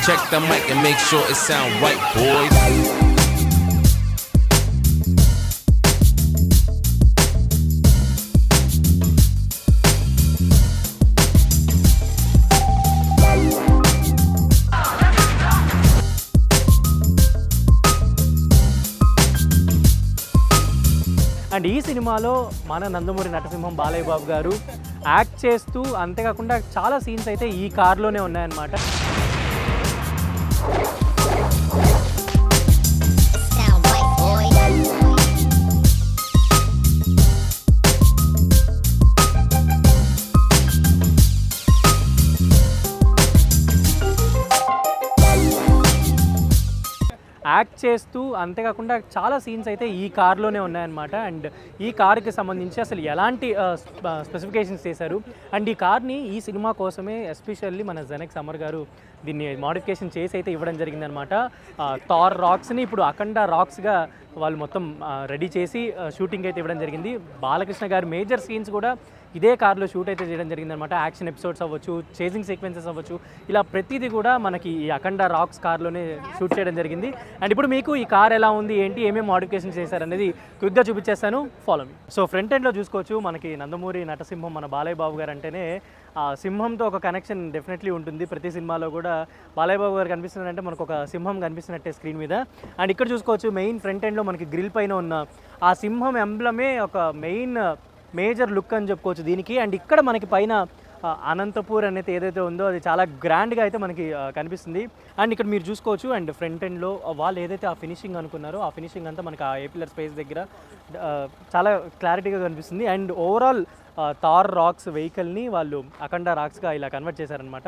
Check the mic and make sure it sound right, boys. And ఈ సినిమాలో మన నందమూరి నటసింహం బాలయ్య బాబు గారు యాక్ట్ చేస్తూ అంతేకాకుండా చాలా సీన్స్ అయితే ఈ కార్లోనే ఉన్నాయన్నమాట. యాక్ట్ చేస్తూ అంతేకాకుండా చాలా సీన్స్ అయితే ఈ కార్లోనే ఉన్నాయన్నమాట. అండ్ ఈ కార్కి సంబంధించి అసలు ఎలాంటి స్పెసిఫికేషన్స్ చేశారు అండ్ ఈ కార్ని ఈ సినిమా కోసమే ఎస్పెషల్లీ మన జనక్ సమర్ గారు దీన్ని మోడిఫికేషన్ చేసి అయితే ఇవ్వడం జరిగిందనమాట. థార్ రాక్స్ని ఇప్పుడు అఖండ రాక్స్గా వాళ్ళు మొత్తం రెడీ చేసి షూటింగ్ అయితే ఇవ్వడం జరిగింది. బాలకృష్ణ గారి మేజర్ సీన్స్ కూడా ఇదే కార్లో షూట్ అయితే చేయడం జరిగిందనమాట. యాక్షన్ ఎపిసోడ్స్ అవ్వచ్చు, చేసింగ్ సీక్వెన్సెస్ అవ్వచ్చు, ఇలా ప్రతిదీ కూడా మనకి ఈ అఖండ రాక్స్ కార్లోనే షూట్ చేయడం జరిగింది. అండ్ ఇప్పుడు మీకు ఈ కార్ ఎలా ఉంది, ఏంటి, ఏమేమి మోడిఫికేషన్ చేశారనేది క్విక్గా చూపించేస్తాను, ఫాలో మీ. సో ఫ్రంట్ ఎండ్లో చూసుకోవచ్చు, మనకి నందమూరి నటసింహం మన బాలయ్య బాబు గారు అంటేనే సింహంతో ఒక కనెక్షన్ డెఫినెట్లీ ఉంటుంది. ప్రతి సినిమాలో కూడా బాలయ్య బాబు గారు కనిపిస్తున్నారంటే మనకు ఒక సింహం కనిపిస్తున్నట్టే స్క్రీన్ మీద. అండ్ ఇక్కడ చూసుకోవచ్చు మెయిన్ ఫ్రంట్ ఎండ్లో మనకి గ్రిల్ పైన ఉన్న ఆ సింహం ఎంబ్లమే ఒక మేజర్ లుక్ అని చెప్పుకోవచ్చు దీనికి. అండ్ ఇక్కడ మనకి పైన అనంతపూర్ అనేది ఏదైతే ఉందో అది చాలా గ్రాండ్గా అయితే మనకి కనిపిస్తుంది. అండ్ ఇక్కడ మీరు చూసుకోవచ్చు అండ్ ఫ్రంట్ ఎండ్లో వాళ్ళు ఏదైతే ఆ ఫినిషింగ్ అనుకున్నారో ఆ ఫినిషింగ్ అంతా మనకి ఆ ఏపిల్లర్ స్పేస్ దగ్గర చాలా క్లారిటీగా కనిపిస్తుంది. అండ్ ఓవరాల్ థార్ రాక్స్ వెహికల్ని వాళ్ళు అఖండ రాక్స్గా ఇలా కన్వర్ట్ చేశారనమాట.